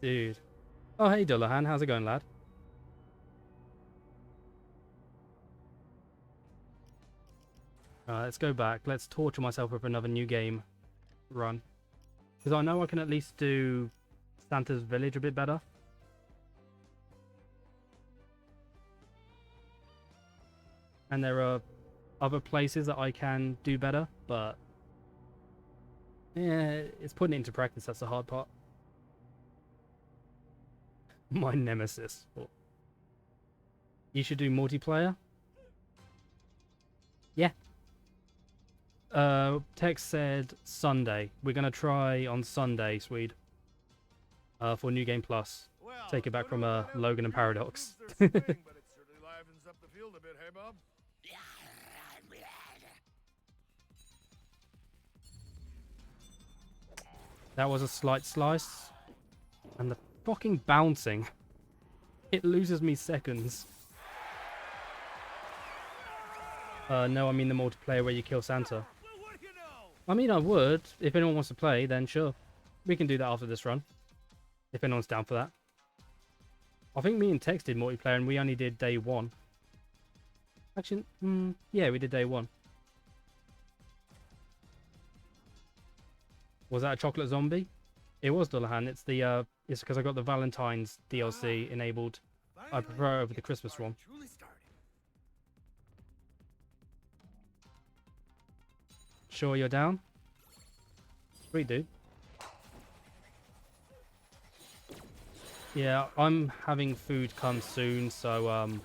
Dude. Oh, hey, Dullahan. How's it going, lad? Let's go back. Let's torture myself with another new game run. Because I know I can at least do Santa's Village a bit better. And there are other places that I can do better, but yeah, it's putting it into practice. That's the hard part. My nemesis. You should do multiplayer. Yeah. Tex said Sunday. We're gonna try on Sunday, Swede. For New Game Plus. Take it back from Logan and Paradox. That was a slight slice. And the fucking bouncing. It loses me seconds. No, I mean the multiplayer where you kill Santa. I mean, I would. If anyone wants to play, then sure. We can do that after this run. If anyone's down for that. I think me and Tex did multiplayer and we only did day 1. Actually, yeah, we did day 1. Was that a chocolate zombie? It was, Dullahan. It's the it's because I got the Valentine's DLC enabled. I prefer it over the Christmas one. Sure you're down? Sweet, dude. Yeah, I'm having food come soon, so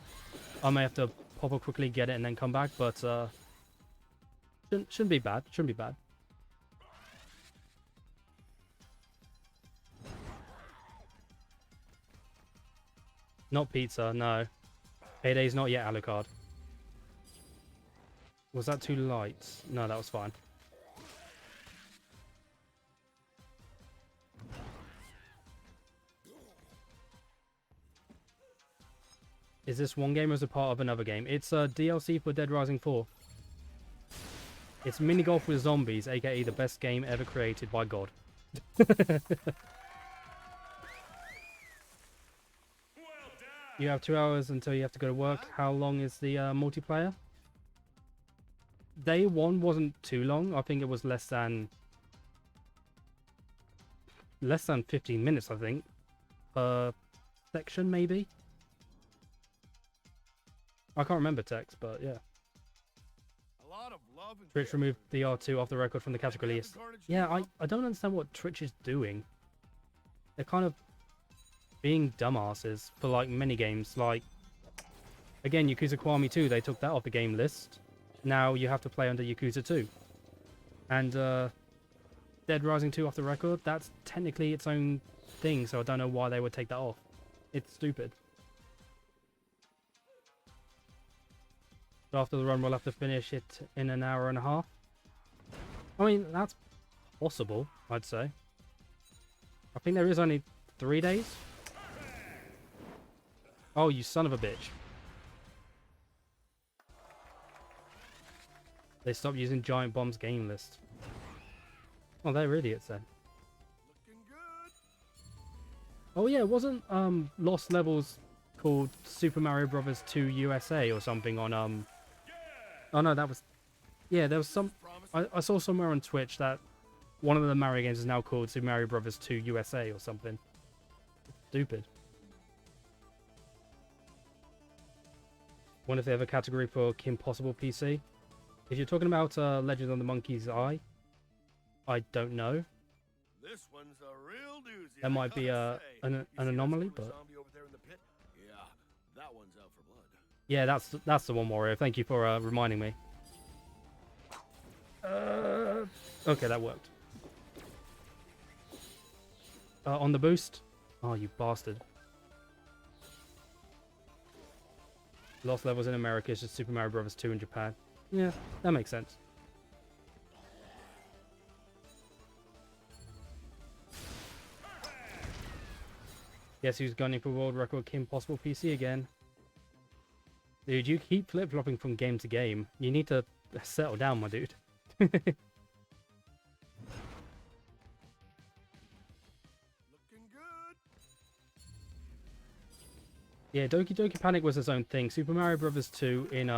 I may have to pop up quickly, get it, and then come back, but shouldn't be bad. Shouldn't be bad. Not pizza, no. Payday's not yet Alucard. Was that too light? No, that was fine. Is this one game or is it part of another game? It's a DLC for Dead Rising 4. It's mini golf with zombies, aka the best game ever created by God. You have 2 hours until you have to go to work. How long is the multiplayer? Day 1 wasn't too long. I think it was less than 15 minutes, I think, per section, maybe. I can't remember text, but yeah. Twitch removed the R2 off the record from the category list. Yeah, I don't understand what Twitch is doing. They're kind of being dumbasses for like many games. Like, again, Yakuza Kiwami 2, they took that off the game list. Now you have to play under Yakuza 2. And Dead Rising 2 off the record, that's technically its own thing, so I don't know why they would take that off. It's stupid. So after the run, we'll have to finish it in an hour and a half. I mean, that's possible, I'd say. I think there is only 3 days. Oh, you son of a bitch. They stopped using Giant Bomb's game list. Oh, they're idiots then. Oh yeah, wasn't Lost Levels called Super Mario Bros. 2 USA or something on Oh no, that was... Yeah, there was some... I saw somewhere on Twitch that one of the Mario games is now called Super Mario Bros. 2 USA or something. Stupid. Wonder if they have a category for Kim Possible PC. If you're talking about Legend of the Monkey's Eye, I don't know. This one's a real doozy. That might be an anomaly, but... Yeah, that one's out for blood. Yeah, that's the one, Wario. Thank you for reminding me. Okay, that worked. On the boost? Oh, you bastard. Lost Levels in America is just Super Mario Bros. 2 in Japan. Yeah, that makes sense. Guess who's gunning for world record Kim Possible PC again? Dude, you keep flip-flopping from game to game. You need to settle down, my dude. Looking good. Yeah, Doki Doki Panic was its own thing. Super Mario Brothers 2 in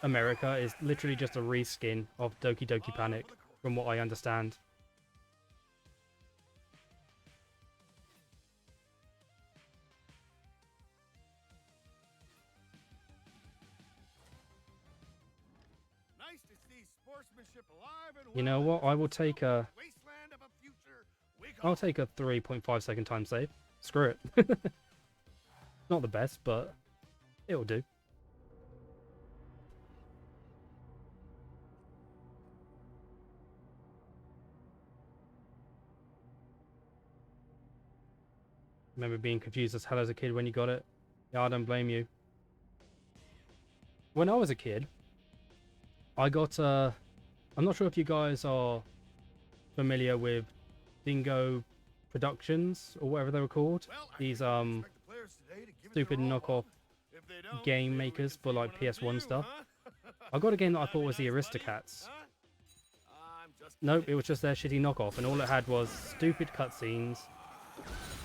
America is literally just a reskin of Doki Doki Panic, from what I understand. Nice to see sportsmanship alive and You know what? I will take a wasteland of a future we I'll take a 3.5-second time save. Screw it. Not the best, but it'll do. Remember being confused as hell as a kid when you got it? Yeah, I don't blame you. When I was a kid, I got I'm not sure if you guys are familiar with Dingo Productions or whatever they were called. These stupid knockoff game makers for like PS1 stuff. I got a game that I thought was the Aristocats. Nope, it was just their shitty knockoff, and all it had was stupid cutscenes,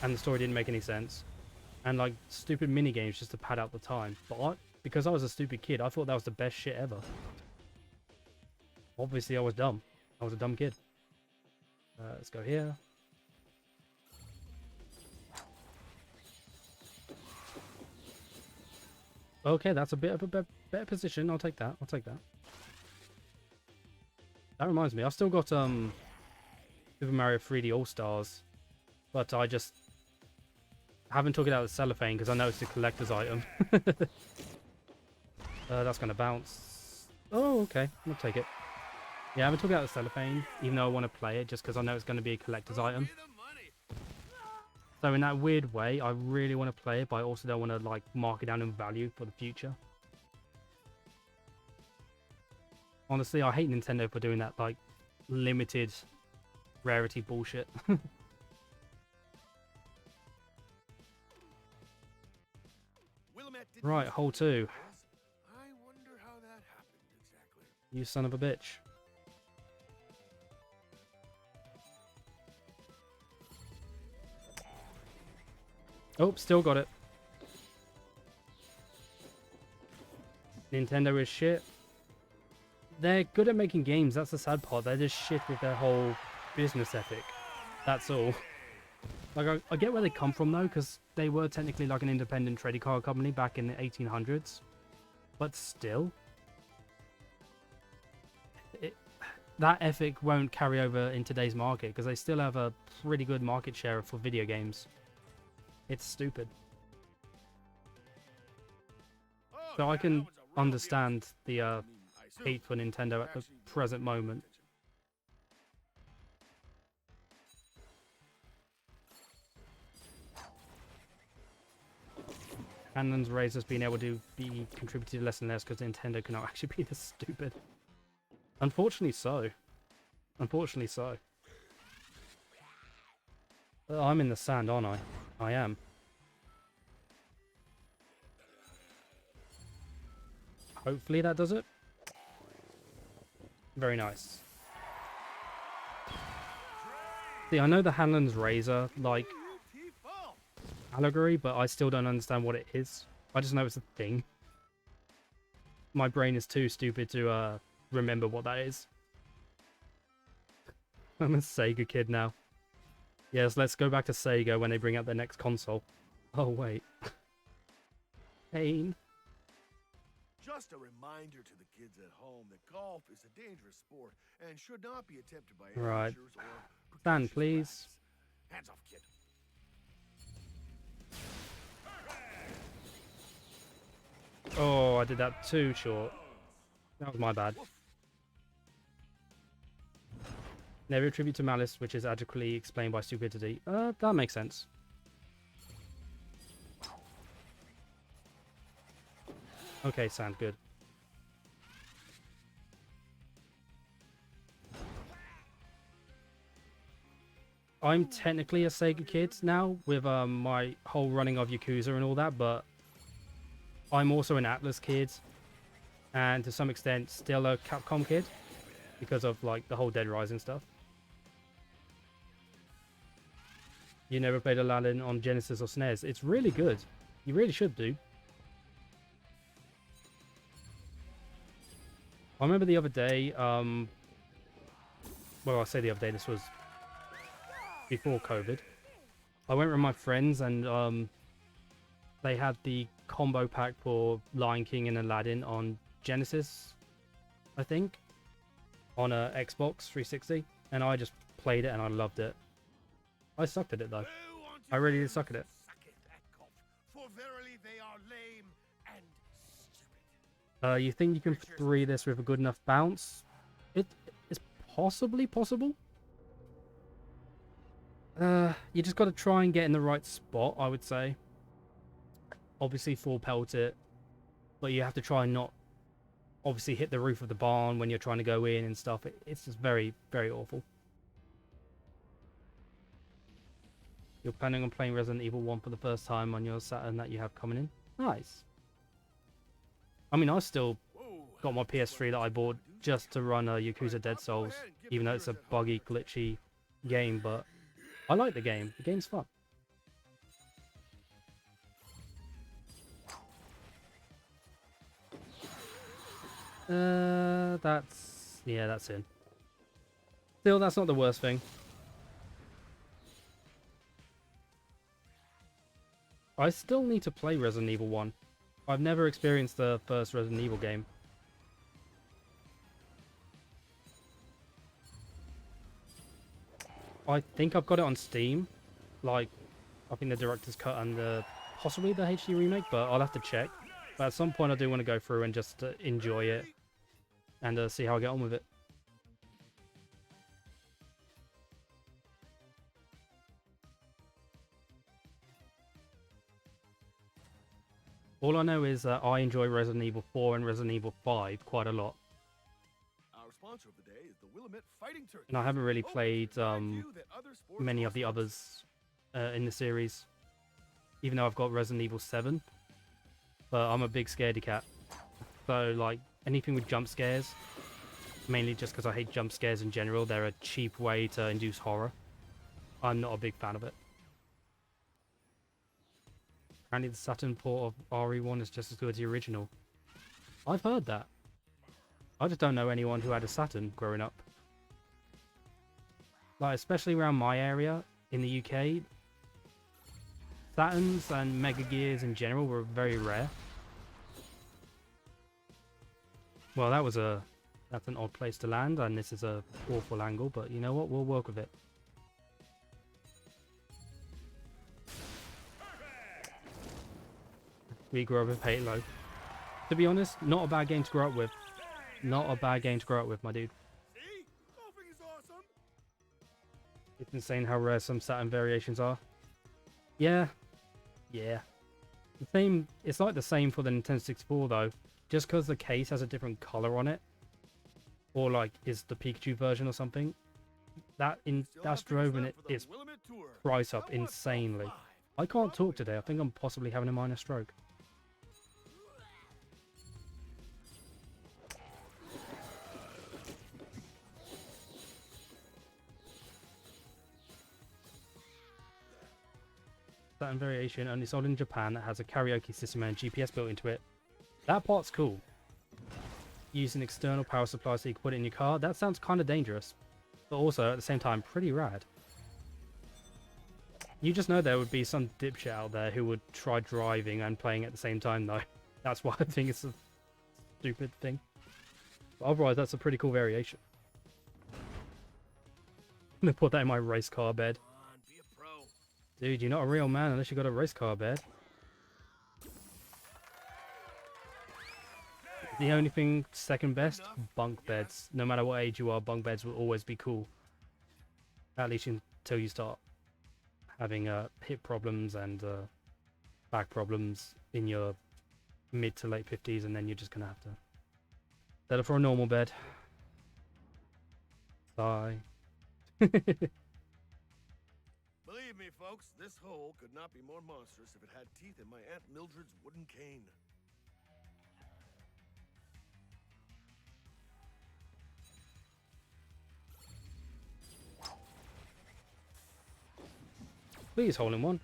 and the story didn't make any sense, and like stupid mini games just to pad out the time. But because I was a stupid kid, I thought that was the best shit ever. Obviously, I was dumb. I was a dumb kid. Let's go here. Okay, that's a bit of a better position. I'll take that. I'll take that. That reminds me, I've still got Super Mario 3D All-Stars, but I just haven't took it out of the cellophane because I know it's a collector's item. That's gonna bounce. Oh, okay, I'll take it. Yeah, I haven't took it out of the cellophane, even though I want to play it, just because I know it's going to be a collector's item. So in that weird way, I really want to play it, but I also don't want to like mark it down in value for the future. Honestly, I hate Nintendo for doing that like limited rarity bullshit. Right, hole 2. I wonder how that happened exactly. You son of a bitch. Oh, still got it. Nintendo is shit. They're good at making games, that's the sad part. They're just shit with their whole business ethic. That's all. Like, I get where they come from though, because they were technically like an independent trading card company back in the 1800s. But still, that ethic won't carry over in today's market, because they still have a pretty good market share for video games. It's stupid. So I can understand the hate for Nintendo at the present moment. Cannon's razors being able to be contributed less and less because Nintendo cannot actually be this stupid. Unfortunately so. Unfortunately so. I'm in the sand, aren't I? I am. Hopefully that does it. Very nice. See, I know the Hanlon's razor, like, allegory, but I still don't understand what it is. I just know it's a thing. My brain is too stupid to remember what that is. I'm a Sega kid now. Yes, let's go back to Sega when they bring out their next console. Oh, wait. Pain. Just a reminder to the kids at home that golf is a dangerous sport and should not be attempted by Right. amateurs or Stand, precocious please. lads. Hands off, kid. Oh, I did that too short. That was my bad. Never attribute to malice, which is adequately explained by stupidity. That makes sense. Okay, Sand, good. I'm technically a Sega kid now, with my whole running of Yakuza and all that, but I'm also an Atlas kid, and to some extent still a Capcom kid, because of like the whole Dead Rising stuff. You never played Aladdin on Genesis or SNES. It's really good. You really should do. I remember the other day, well, I say the other day, this was before COVID. I went with my friends and they had the combo pack for Lion King and Aladdin on Genesis, I think, on a Xbox 360, and I just played it and I loved it. I sucked at it though. I really did suck at it. For verily they are lame and stupid. You think you can 3 this with a good enough bounce? It is possibly possible. You just got to try and get in the right spot, I would say. Obviously full pelt it, but you have to try and not obviously hit the roof of the barn when you're trying to go in and stuff. It's just very, very awful. You're planning on playing Resident Evil 1 for the first time on your Saturn that you have coming in? Nice. I mean, I still got my PS3 that I bought just to run Yakuza Dead Souls, even though it's a buggy, glitchy game, but I like the game. The game's fun. That's in. Still, that's not the worst thing. I still need to play Resident Evil 1. I've never experienced the first Resident Evil game. I think I've got it on Steam. Like, I think the director's cut and possibly the HD remake, but I'll have to check. But at some point I do want to go through and just enjoy it and see how I get on with it. All I know is that I enjoy Resident Evil 4 and Resident Evil 5 quite a lot. Our sponsor of the day is the Willamette Fighting Turkey. And I haven't really played many of the others in the series, even though I've got Resident Evil 7. But I'm a big scaredy cat. So, like, anything with jump scares, mainly just because I hate jump scares in general, they're a cheap way to induce horror. I'm not a big fan of it. Apparently the Saturn port of RE1 is just as good as the original. I've heard that. I just don't know anyone who had a Saturn growing up. Like, especially around my area in the UK, Saturns and Mega Gears in general were very rare. Well, that's an odd place to land, and this is a awful angle, but you know what? We'll work with it. We grew up with Halo. To be honest, not a bad game to grow up with. Not a bad game to grow up with, my dude. See? Golfing is awesome. It's insane how rare some Saturn variations are. Yeah. Yeah. The same. It's like the same for the Nintendo 64 though. Just because the case has a different color on it, or like is the Pikachu version or something, that's driven its price up insanely. I can't talk today. I think I'm possibly having a minor stroke. Saturn variation only sold in Japan that has a karaoke system and GPS built into it. That part's cool. Use an external power supply so you can put it in your car. That sounds kind of dangerous, but also at the same time pretty rad. You just know there would be some dipshit out there who would try driving and playing at the same time though. That's why I think it's a stupid thing. But otherwise, that's a pretty cool variation. I'm gonna put that in my race car bed. Dude, you're not a real man unless you got a race car bed. The only thing second best, bunk beds. No matter what age you are, bunk beds will always be cool. At least until you start having hip problems and back problems in your mid to late 50s, and then you're just gonna have to settle for a normal bed. Sigh. Believe me, folks, this hole could not be more monstrous if it had teeth in my Aunt Mildred's wooden cane. Please, hole in one.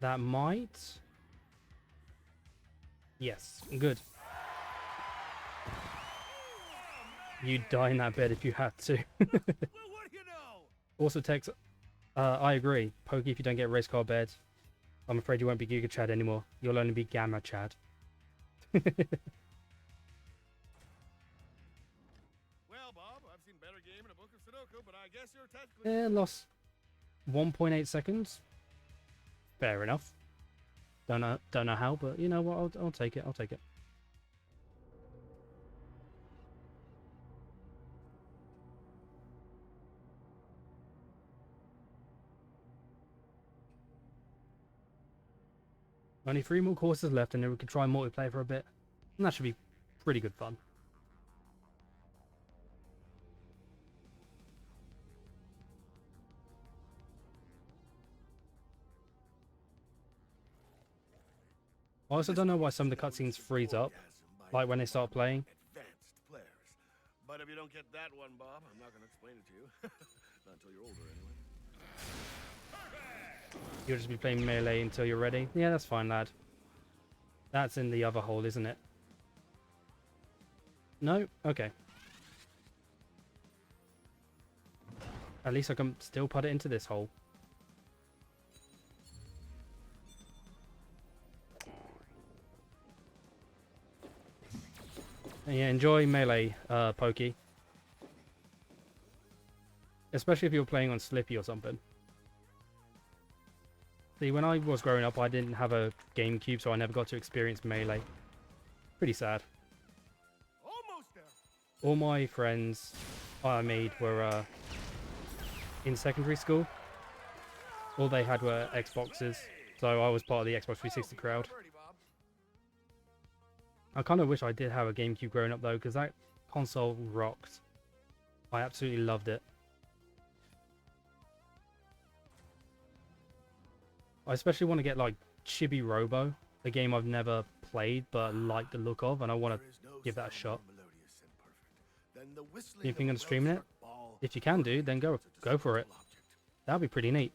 That might... Yes, good. You'd die in that bed if you had to. Well, what do you know? Also, Tex, I agree. Pokey, if you don't get race car bed, I'm afraid you won't be Giga Chad anymore. You'll only be Gamma Chad. Well, Bob, I've seen better game in a book of Sudoku, but I guess you're technically... Yeah, lost 1.8 seconds. Fair enough. Don't know how, but you know what? I'll take it. I'll take it. Only 3 more courses left, and then we can try multiplayer for a bit, and that should be pretty good fun. I also don't know why some of the cutscenes freeze up, like when they start playing. Advanced players. But if you don't get that one, Bob, I'm not going to explain it to you. Not until you're older, anyway. You'll just be playing Melee until you're ready. Yeah, that's fine, lad. That's in the other hole, isn't it? No? Okay. At least I can still put it into this hole. And yeah, enjoy Melee, Pokey. Especially if you're playing on Slippy or something. See, when I was growing up, I didn't have a GameCube, so I never got to experience Melee. Pretty sad. Almost there. All my friends I made were in secondary school. All they had were Xboxes, so I was part of the Xbox 360 crowd. Birdie, Bob. I kind of wish I did have a GameCube growing up though, because that console rocked. I absolutely loved it. I especially want to get like Chibi Robo, a game I've never played but like the look of, and I want to give that a shot. You think of streaming it? If you can do, then go for it. That'd be pretty neat.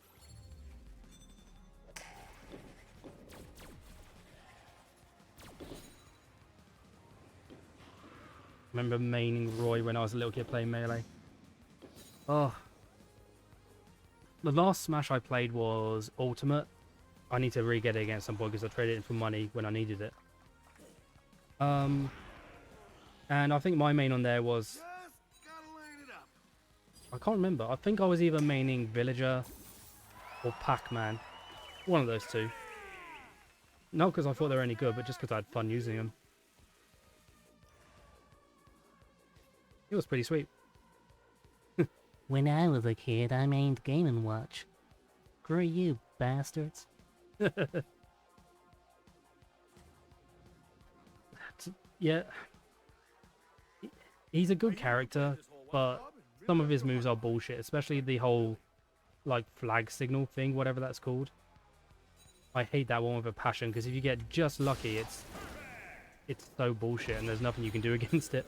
Remember maining Roy when I was a little kid playing Melee. Oh. The last Smash I played was Ultimate. I need to re-get it again at some point because I traded it in for money when I needed it. And I think my main on there was... I can't remember. I think I was either maining Villager or Pac-Man. One of those two. Not because I thought they were any good, but just because I had fun using them. It was pretty sweet. When I was a kid, I mained Game & Watch. Screw you, bastards. Yeah. He's a good character, but some of his moves are bullshit, especially the whole, like, flag signal thing, whatever that's called. I hate that one with a passion, because if you get just lucky, it's so bullshit, and there's nothing you can do against it.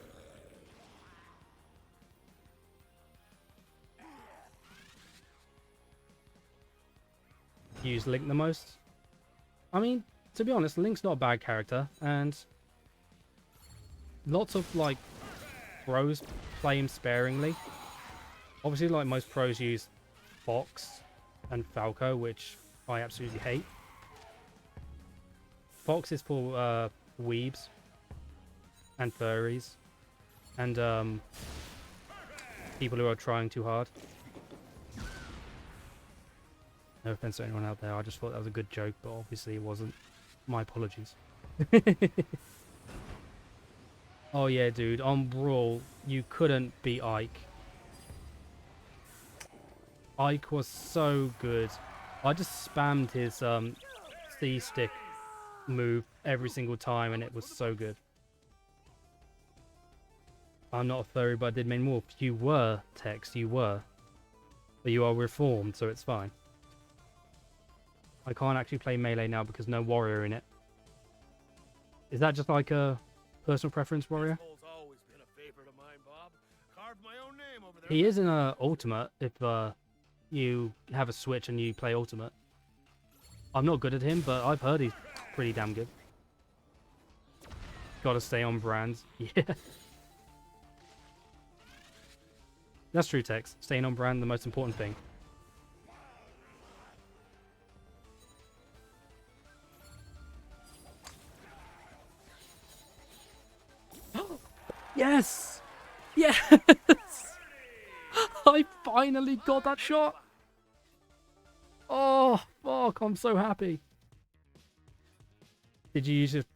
Use Link the most? I mean, to be honest, Link's not a bad character, and lots of, like, pros play him sparingly. Obviously, like, most pros use Fox and Falco, which I absolutely hate. Fox is for weebs and furries and people who are trying too hard. No offense to anyone out there, I just thought that was a good joke, but obviously it wasn't. My apologies. Oh yeah, dude, on Brawl, you couldn't beat Ike. Ike was so good. I just spammed his C-stick move every single time, and it was so good. I'm not a furry, but I did main Wolf. You were, Tex, you were. But you are reformed, so it's fine. I can't actually play Melee now because no warrior in it. Is that just like a personal preference, warrior? Always been a favorite of mine, Bob. Carved my own name over there. He is in Ultimate if you have a Switch and you play Ultimate. I'm not good at him, but I've heard he's pretty damn good. Gotta stay on brand. Yeah. That's true, Tex. Staying on brand, the most important thing. Yes! Yes! I finally got that shot! Oh, fuck, I'm so happy. Did you use it?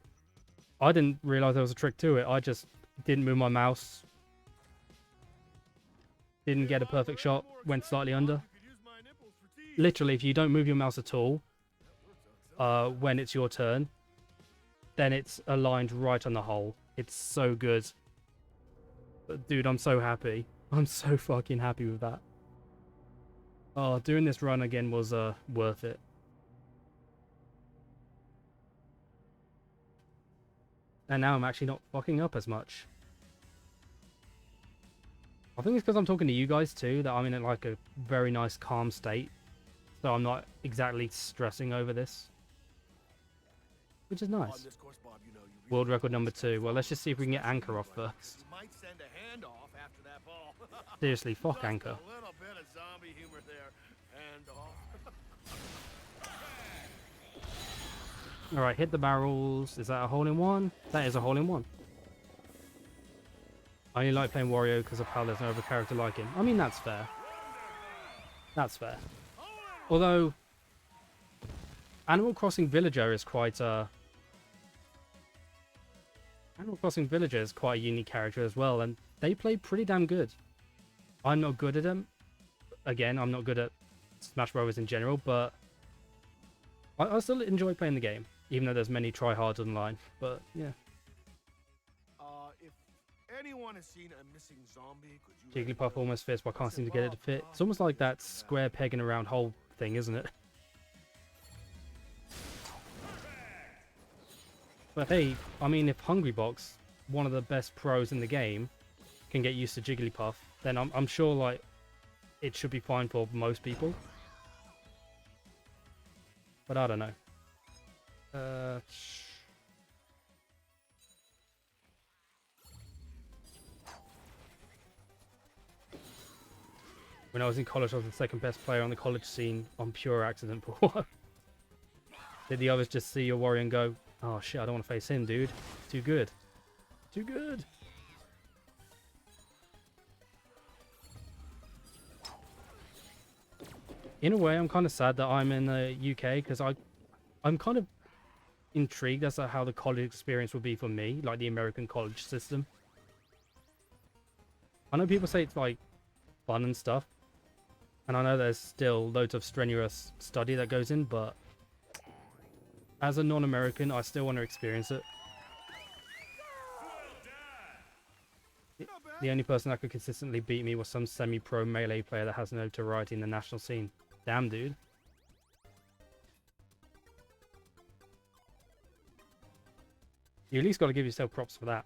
I didn't realize there was a trick to it. I just didn't move my mouse. Didn't get a perfect shot. Went slightly under. Literally, if you don't move your mouse at all, when it's your turn, then it's aligned right on the hole. It's so good. But dude, I'm so happy. I'm so fucking happy with that. Oh, doing this run again was worth it. And now I'm actually not fucking up as much. I think it's because I'm talking to you guys too, that I'm in like a very nice calm state. So I'm not exactly stressing over this. Which is nice. World record number 2. Well, let's just see if we can get Anchor off first. Seriously, fuck Anchor. Alright, hit the barrels. Is that a hole-in-one? That is a hole-in-one. I only like playing Wario because of how there's no other character like him. I mean, that's fair. That's fair. Although, Animal Crossing Villager is quite Animal Crossing Villager is quite a unique character as well, and they play pretty damn good. I'm not good at them. Again, I'm not good at Smash Bros. In general, but I still enjoy playing the game, even though there's many tryhards online. But yeah. If anyone has seen a missing zombie, could you Jigglypuff almost fits, but I can't seem to get it to fit. It's almost like that square peg in a round hole thing, isn't it? But hey, I mean, if Hungrybox, one of the best pros in the game, can get used to Jigglypuff, then I'm sure like it should be fine for most people. But I don't know. When I was in college, I was the second best player on the college scene on pure accident. For what? Did the others just see your warrior and go, oh shit, I don't want to face him, dude. Too good. Too good. In a way, I'm kind of sad that I'm in the UK because I'm kind of intrigued as to how the college experience would be for me, like the American college system. I know people say it's like fun and stuff, and I know there's still loads of strenuous study that goes in, but as a non-American, I still want to experience it. The only person that could consistently beat me was some semi-pro melee player that has no notoriety in the national scene. Damn, dude. You at least got to give yourself props for that.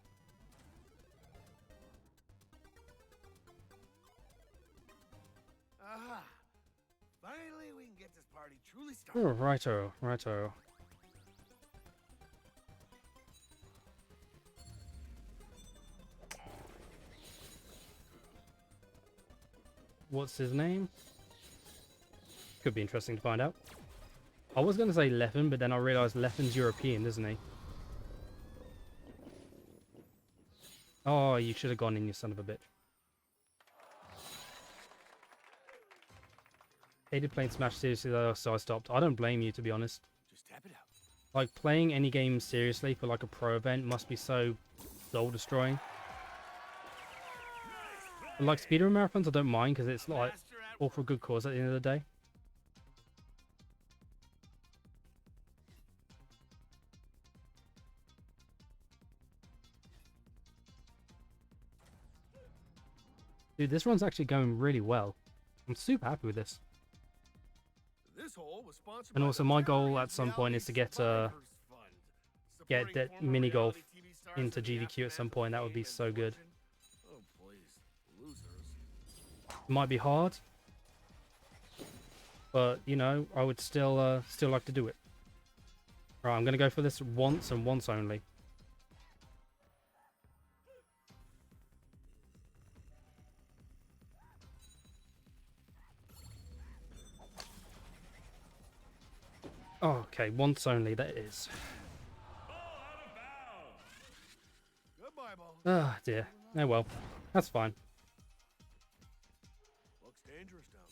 Aha! Finally, we can get this party truly started. Oh, righto, righto. What's his name? Could be interesting to find out. I was going to say Leffen, but then I realised Leffen's European, isn't he? Oh, you should have gone in, you son of a bitch. Hated playing Smash seriously though, so I stopped. I don't blame you, to be honest. Just tap it out. Like, playing any game seriously for like a pro event must be so soul-destroying. Like speedrun marathons, I don't mind because it's like all for a good cause at the end of the day. Dude, this run's actually going really well. I'm super happy with this. This hole was sponsored And by also the my goal Veterans at some point is to get Survivors Fund, get supporting that former mini golf reality TV stars into in the GDQ at some aftermath point. That of would be pain so and good. fortune. Oh please, losers. It might be hard, but you know, I would still like to do it. Right, I'm going to go for this once and once only. Oh, okay, once only, that is. Goodbye, ball. Ah, dear. Oh well, that's fine. Looks dangerous down there.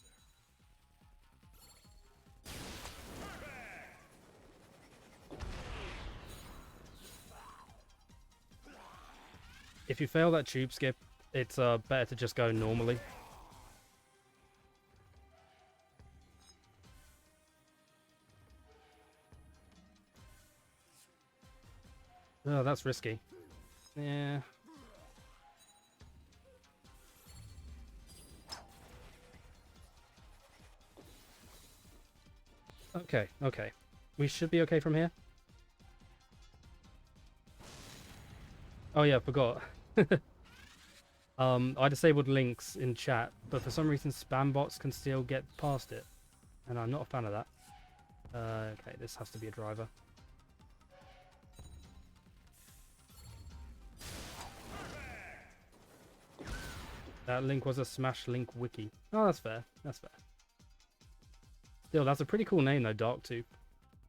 If you fail that tube skip, it's better to just go normally. Oh, that's risky. Yeah. Okay, okay. We should be okay from here. Oh yeah, I forgot. I disabled links in chat, but for some reason spam bots can still get past it. And I'm not a fan of that. Okay, this has to be a driver. That link was a Smash Link wiki. Oh, that's fair. That's fair. Still, that's a pretty cool name though, Darktooth.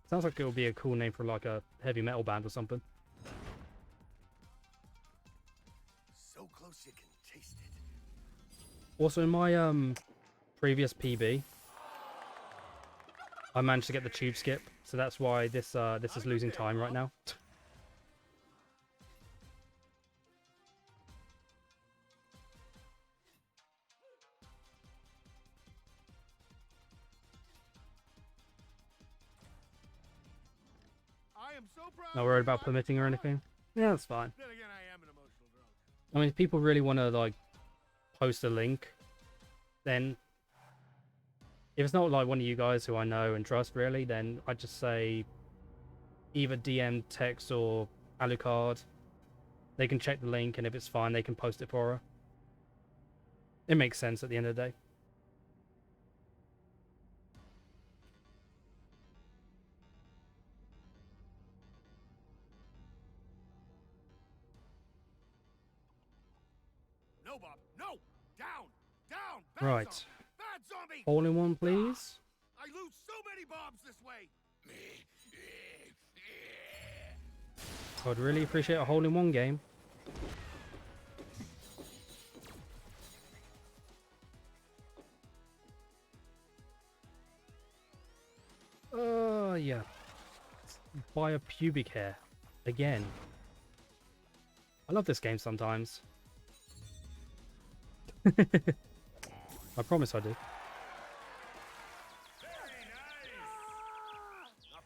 Sounds like it would be a cool name for like a heavy metal band or something. So close you can taste it. Also, in my previous PB, I managed to get the tube skip, so that's why this is losing time right now. I am so proud. Not of worried you, about I'm permitting or proud. anything. Yeah, that's fine. Then again, I am an emotional drunk. I mean, if people really want to like post a link, then if it's not like one of you guys who I know and trust really, then I just say either DM, text, or Alucard. They can check the link, and if it's fine, they can post it for her. It makes sense at the end of the day. No, Bob. No. Down. Down. Bad Right. zombie. Bad zombie. All in one, please. I lose so many Bobs this way. I'd really appreciate a hole in one game. Yeah. Buy a pubic hair. Again. I love this game sometimes. I promise I do. Not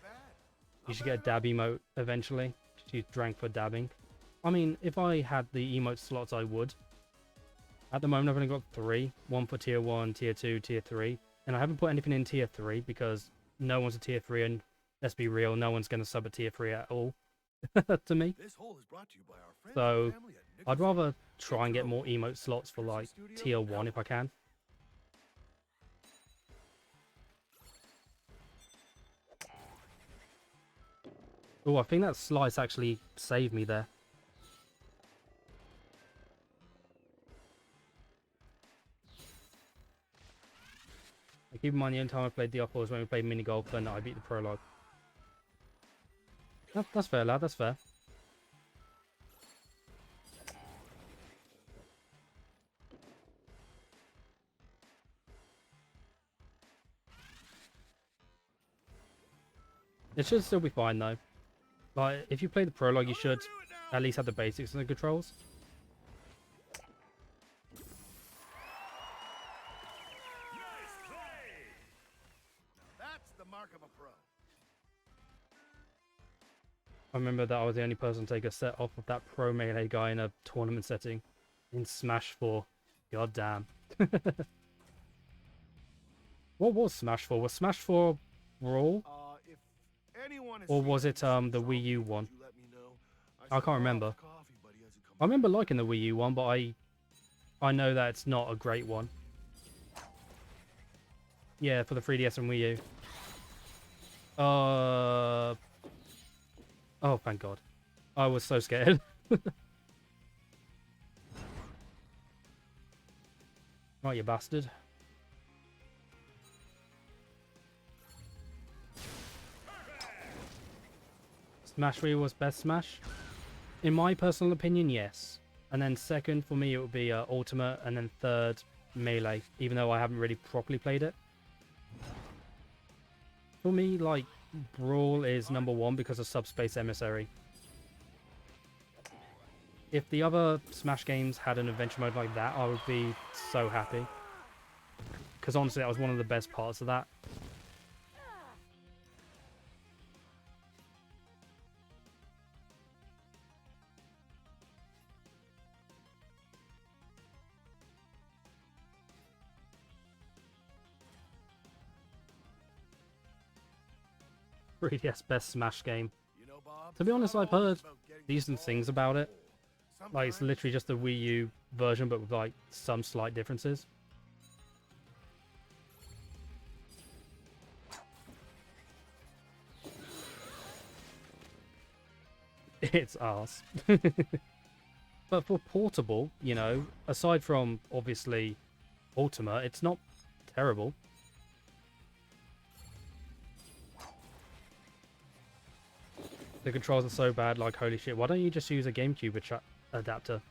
bad. You should get a dab emote eventually. You drank for dabbing. I mean, if I had the emote slots, I would. At the moment, I've only got 3. 1 for tier 1, tier 2, tier 3. And I haven't put anything in tier 3 because no one's a tier 3, and let's be real, no one's going to sub a tier 3 at all to me. This hole is brought to you by our friends So, and family at I'd Nicholson. rather try and get more emote slots for like tier 1 if I can. Oh, I think that slice actually saved me there. Keep in mind, the only time I played the upper was when we played mini golf, and I beat the prologue. That's fair, lad. That's fair. It should still be fine though. Like, if you play the prologue, you should at least have the basics of the controls. That's the mark of a pro. I remember that I was the only person to take a set off of that pro melee guy in a tournament setting in Smash 4. God damn. What was Smash 4? Was Smash 4 Brawl? If anyone is Or was feeling it the strong, Wii U would one? you let me know? I can't should remember. off coffee, buddy, as you come I remember liking the Wii U one, but I know that it's not a great one. Yeah, for the 3DS and Wii U. Oh, thank God. I was so scared. Right, you bastard. Smash Wii was best Smash? In my personal opinion, yes. And then second, for me, it would be Ultimate, and then third, Melee, even though I haven't really properly played it. For me, like, Brawl is number one because of Subspace Emissary. If the other Smash games had an adventure mode like that, I would be so happy. Because honestly, that was one of the best parts of that. Yes, best Smash game. You know, Bob, To be honest, I've heard about getting decent the things ball about it. Sometimes Like, it's literally just the Wii U version, but with, like, some slight differences. It's arse. But for portable, you know, aside from, obviously, Ultima, it's not terrible. The controls are so bad, like, holy shit, why don't you just use a GameCube adapter?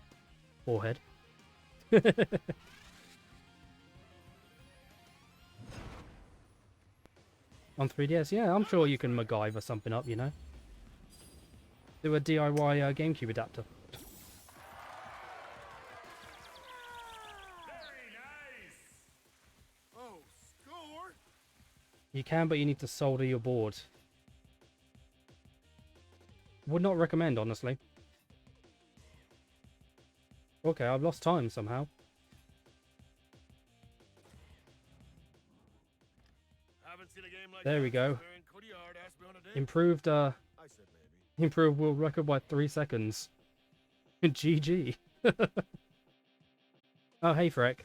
Forehead. On 3DS, yeah, I'm sure you can MacGyver something up, you know? Do a DIY GameCube adapter. Oh, score! You can, but you need to solder your board. Would not recommend, honestly. Okay, I've lost time somehow. Haven't seen a game like There we that go. since Marion Cotillard asked me on a date. Improved, I said maybe. improved world record by 3 seconds. GG. Oh, hey, Freck.